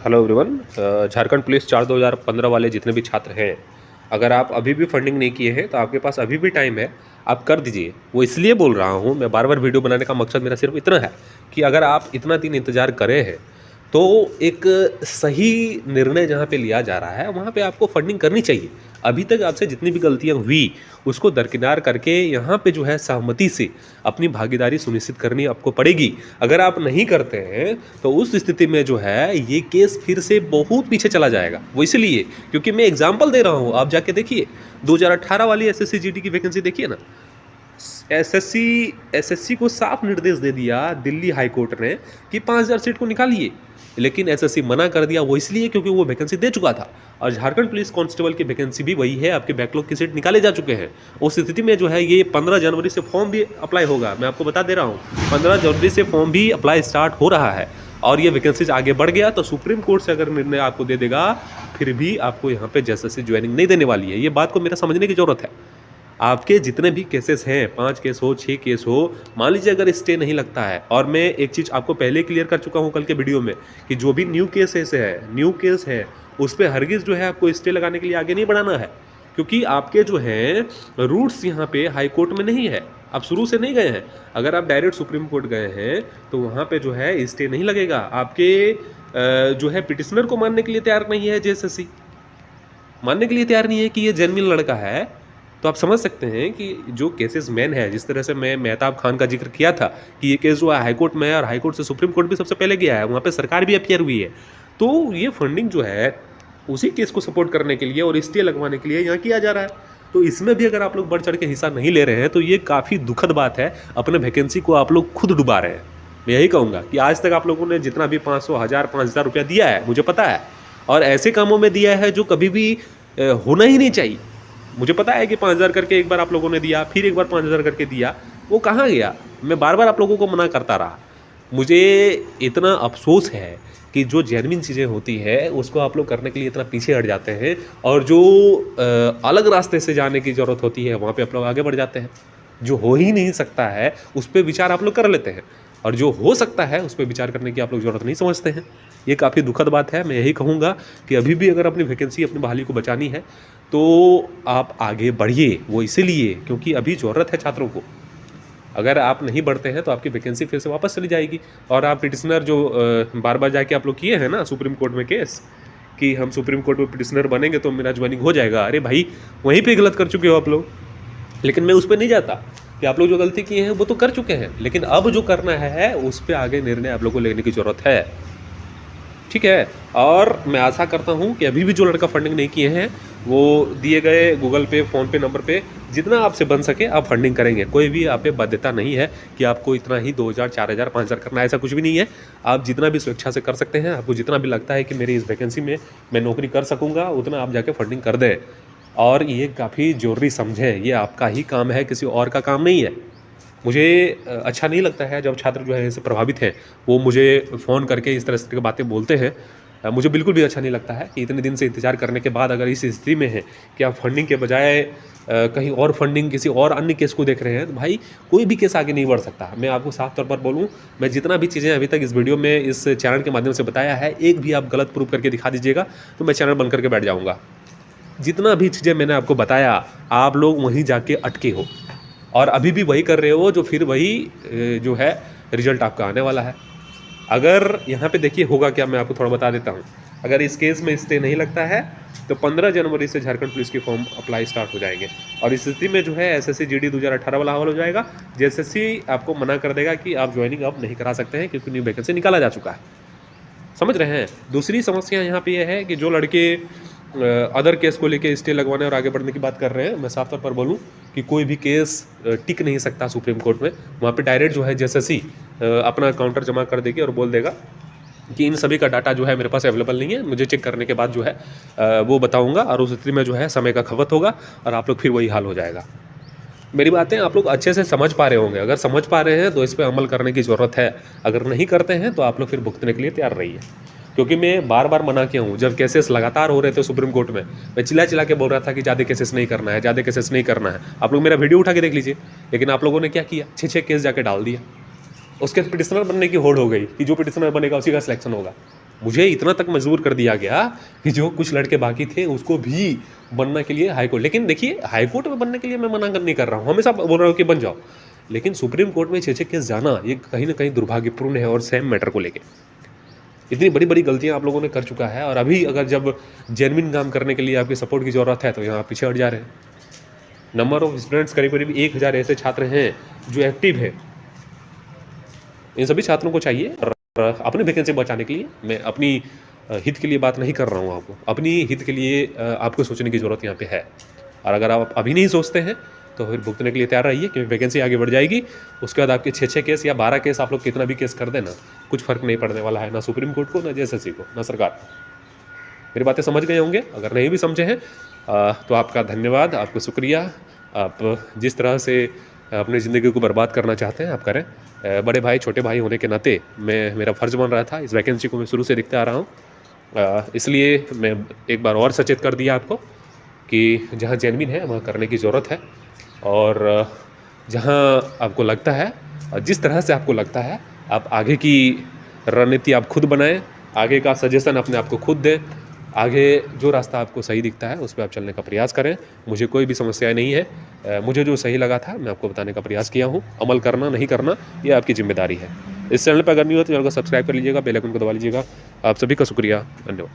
Hello everyone. Jharkhand police 4/2015 वाले जितने भी छात्र हैं, अगर आप अभी भी फंडिंग नहीं किए हैं तो आपके पास अभी भी टाइम है, आप कर दीजिए। वो इसलिए बोल रहा हूँ, मैं बार बार वीडियो बनाने का मकसद मेरा सिर्फ इतना है कि अगर आप इतना दिन इंतज़ार करे हैं तो एक सही निर्णय जहाँ पे लिया जा रहा है वहाँ पे आपको फंडिंग करनी चाहिए। अभी तक आपसे जितनी भी गलतियाँ हुई उसको दरकिनार करके यहाँ पे जो है सहमति से अपनी भागीदारी सुनिश्चित करनी आपको पड़ेगी। अगर आप नहीं करते हैं तो उस स्थिति में जो है ये केस फिर से बहुत पीछे चला जाएगा। वो इसलिए क्योंकि मैं एग्जाम्पल दे रहा हूँ, आप जाके देखिए 2018 वाली एसएससी जीडी की वैकेंसी देखिए ना। एसएससी को साफ निर्देश दे दिया दिल्ली हाई कोर्ट ने कि 5000 सीट को निकालिए, लेकिन एसएससी मना कर दिया। वो इसलिए क्योंकि वो वैकेंसी दे चुका था और झारखंड पुलिस कांस्टेबल की वैकेंसी भी वही है, आपके बैकलॉग की सीट निकाले जा चुके हैं। उस स्थिति में जो है ये 15 जनवरी से फॉर्म भी अप्लाई होगा। मैं आपको बता दे रहा हूँ 15 जनवरी से फॉर्म भी अप्लाई स्टार्ट हो रहा है और ये वैकेंसीज आगे बढ़ गया तो सुप्रीम कोर्ट से अगर निर्णय आपको दे देगा फिर भी आपको यहाँ पे एसएससी ज्वाइनिंग नहीं देने वाली है। ये बात को मेरा समझने की जरूरत है। आपके जितने भी केसेस हैं, 5 केस हो 6 केस हो, मान लीजिए अगर स्टे नहीं लगता है, और मैं एक चीज़ आपको पहले क्लियर कर चुका हूं कल के वीडियो में कि जो भी न्यू केस है उस पर हरगिज़ जो है आपको स्टे लगाने के लिए आगे नहीं बढ़ाना है, क्योंकि आपके जो हैं रूट्स यहाँ पे हाई कोर्ट में नहीं है। आप शुरू से नहीं गए हैं। अगर आप डायरेक्ट सुप्रीम कोर्ट गए हैं तो वहाँ पे जो है स्टे नहीं लगेगा। आपके जो है पिटिशनर को मानने के लिए तैयार नहीं है, जेएसएससी मानने के लिए तैयार नहीं है कि ये जेन्युइन लड़का है। तो आप समझ सकते हैं कि जो केसेस मैन है, जिस तरह से मैं मेहताब खान का जिक्र किया था कि ये केस जो है हाईकोर्ट में है और हाईकोर्ट से सुप्रीम कोर्ट भी सबसे पहले गया है, वहाँ पे सरकार भी अपियर हुई है। तो ये फंडिंग जो है उसी केस को सपोर्ट करने के लिए और स्टे लगवाने के लिए यहाँ किया जा रहा है। तो इसमें भी अगर आप लोग बढ़ चढ़ के हिस्सा नहीं ले रहे हैं तो ये काफ़ी दुखद बात है। अपने वैकेंसी को आप लोग खुद डुबा रहे हैं। मैं यही कहूँगा कि आज तक आप लोगों ने जितना भी 500, 1000, 5000 रुपया दिया है, मुझे पता है, और ऐसे कामों में दिया है जो कभी भी होना ही नहीं चाहिए। मुझे पता है कि 5000 करके एक बार आप लोगों ने दिया, फिर एक बार 5000 करके दिया, वो कहाँ गया? मैं बार बार आप लोगों को मना करता रहा। मुझे इतना अफसोस है कि जो जेन्युइन चीज़ें होती है उसको आप लोग करने के लिए इतना पीछे हट जाते हैं, और जो अलग रास्ते से जाने की ज़रूरत होती है वहाँ पे आप लोग आगे बढ़ जाते हैं। जो हो ही नहीं सकता है उस पर विचार आप लोग कर लेते हैं, और जो हो सकता है उस पर विचार करने की आप लोग ज़रूरत नहीं समझते हैं। ये काफ़ी दुखद बात है। मैं यही कहूँगा कि अभी भी अगर अपनी वैकेंसी, अपनी बहाली को बचानी है तो आप आगे बढ़िए। वो इसीलिए क्योंकि अभी ज़रूरत है छात्रों को। अगर आप नहीं बढ़ते हैं तो आपकी वैकेंसी फिर से वापस चली जाएगी। और आप पिटिशनर जो बार बार जाके आप लोग किए हैं ना सुप्रीम कोर्ट में केस कि हम सुप्रीम कोर्ट में पिटिशनर बनेंगे तो मेरा ज्वाइनिंग हो जाएगा, अरे भाई वहीं पे गलत कर चुके हो आप लोग। लेकिन मैं उस पर नहीं जाता कि आप लोग जो गलती किए हैं वो तो कर चुके हैं, लेकिन अब जो करना है उस पर आगे निर्णय आप लोगों को लेने की ज़रूरत है। ठीक है। और मैं आशा करता हूं कि अभी भी जो लड़का फंडिंग नहीं किए हैं वो दिए गए गूगल पे, फ़ोन पे नंबर पे जितना आपसे बन सके आप फंडिंग करेंगे। कोई भी आप पे बाध्यता नहीं है कि आपको इतना ही 2000, 4000, 5000 करना है, ऐसा कुछ भी नहीं है। आप जितना भी स्वेच्छा से कर सकते हैं। आपको जितना भी लगता है कि मेरी इस वैकेंसी में मैं नौकरी कर सकूँगा उतना आप जाके फंडिंग कर दें। और ये काफ़ी ज़रूरी समझें, ये आपका ही काम है, किसी और का काम नहीं है। मुझे अच्छा नहीं लगता है जब छात्र जो है इससे प्रभावित हैं वो मुझे फ़ोन करके इस तरह की बातें बोलते हैं। मुझे बिल्कुल भी अच्छा नहीं लगता है कि इतने दिन से इंतज़ार करने के बाद अगर इस स्थिति में है कि आप फंडिंग के बजाय कहीं और फंडिंग, किसी और अन्य केस को देख रहे हैं, तो भाई कोई भी केस आगे नहीं बढ़ सकता। मैं आपको साफ तौर पर बोलूँ, मैं जितना भी चीज़ें अभी तक इस वीडियो में, इस चैनल के माध्यम से बताया है, एक भी आप गलत प्रूफ करके दिखा दीजिएगा तो मैं चैनल बंद करके बैठ जाऊँगा। जितना भी चीज़ें मैंने आपको बताया आप लोग वहीं जाके अटके हो और अभी भी वही कर रहे हो, जो फिर वही जो है रिजल्ट आपका आने वाला है। अगर यहाँ पे देखिए होगा क्या, मैं आपको थोड़ा बता देता हूँ। अगर इस केस में स्टे नहीं लगता है तो 15 जनवरी से झारखंड पुलिस की फॉर्म अप्लाई स्टार्ट हो जाएंगे, और इस स्थिति में जो है एसएससी जीडी 2018 वाला हवाल हो जाएगा। जेएसएससी आपको मना कर देगा कि आप ज्वाइनिंग अब नहीं करा सकते हैं क्योंकि न्यू वैकेंसी निकाला जा चुका है। समझ रहे हैं? दूसरी समस्या यहाँ पे यह है कि जो लड़के अदर केस को लेके स्टे लगवाने और आगे बढ़ने की बात कर रहे हैं, मैं साफ तौर पर बोलूं कि कोई भी केस टिक नहीं सकता सुप्रीम कोर्ट में। वहाँ पे डायरेक्ट जो है जेएसएससी अपना काउंटर जमा कर देगी और बोल देगा कि इन सभी का डाटा जो है मेरे पास अवेलेबल नहीं है, मुझे चेक करने के बाद जो है वो बताऊँगा, और उस स्थिति में जो है समय का खपत होगा और आप लोग फिर वही हाल हो जाएगा। मेरी बातें आप लोग अच्छे से समझ पा रहे होंगे। अगर समझ पा रहे हैं तो इस पर अमल करने की ज़रूरत है। अगर नहीं करते हैं तो आप लोग फिर भुगतने के लिए तैयार रहिए। क्योंकि मैं बार बार मना किया हूँ, जब केसेस लगातार हो रहे थे सुप्रीम कोर्ट में, मैं चिल्ला चिल्ला के बोल रहा था कि ज़्यादा केसेस नहीं करना है, ज़्यादा केसेस नहीं करना है। आप लोग मेरा वीडियो उठा के देख लीजिए। लेकिन आप लोगों ने क्या किया, 6 केस जाके डाल दिया। उसके पिटिशनर बनने की होड़ हो गई कि जो पिटिशनर बनेगा उसी का सिलेक्शन होगा। मुझे इतना तक मजबूर कर दिया गया कि जो कुछ लड़के बाकी थे उसको भी बनने के लिए हाईकोर्ट, लेकिन देखिए हाईकोर्ट में बनने के लिए मैं मना नहीं कर रहा हूँ, हमेशा बोल रहा हूँ कि बन जाओ, लेकिन सुप्रीम कोर्ट में 6-6 केस जाना ये कहीं ना कहीं दुर्भाग्यपूर्ण है। और सेम मैटर को लेके इतनी बड़ी बड़ी गलतियां आप लोगों ने कर चुका है, और अभी अगर जब जेन्युइन काम करने के लिए आपके सपोर्ट की ज़रूरत है तो यहाँ पीछे हट जा रहे हैं। नंबर ऑफ स्टूडेंट्स करीब करीब 1000 ऐसे छात्र हैं जो एक्टिव है। इन सभी छात्रों को चाहिए अपनी वैकेंसी बचाने के लिए। मैं अपनी हित के लिए बात नहीं कर रहा हूँ, आपको अपनी हित के लिए आपको सोचने की ज़रूरत यहाँ पे है। और अगर आप अभी नहीं सोचते हैं तो फिर भुगतने के लिए तैयार रहिए, क्योंकि वैकेंसी आगे बढ़ जाएगी। उसके बाद आपके 6-6 केस या 12 केस आप लोग कितना भी केस कर देना, कुछ फर्क नहीं पड़ने वाला है, ना सुप्रीम कोर्ट को, ना JSSC को, ना सरकार को। मेरी बातें समझ गए होंगे। अगर नहीं भी समझे हैं तो आपका धन्यवाद, आपको शुक्रिया। आप जिस तरह से अपनी ज़िंदगी को बर्बाद करना चाहते हैं आप करें। बड़े भाई छोटे भाई होने के नाते मेरा फ़र्ज़ बन रहा था, इस वैकेंसी को मैं शुरू से देखते आ रहा हूँ, इसलिए मैं एक बार और सचेत कर दिया आपको कि जहाँ जेन्युइन है वहाँ करने की ज़रूरत है। और जहाँ आपको लगता है और जिस तरह से आपको लगता है, आप आगे की रणनीति आप खुद बनाएं, आगे का सजेशन अपने आप को खुद दें, आगे जो रास्ता आपको सही दिखता है उस पर आप चलने का प्रयास करें। मुझे कोई भी समस्या नहीं है, मुझे जो सही लगा था मैं आपको बताने का प्रयास किया हूँ। अमल करना नहीं करना ये आपकी जिम्मेदारी है। इस चैनल पर अगर नहीं हो तो चैनल को सब्सक्राइब कर लीजिएगा, बेल आइकन को दबा लीजिएगा। आप सभी का शुक्रिया, धन्यवाद।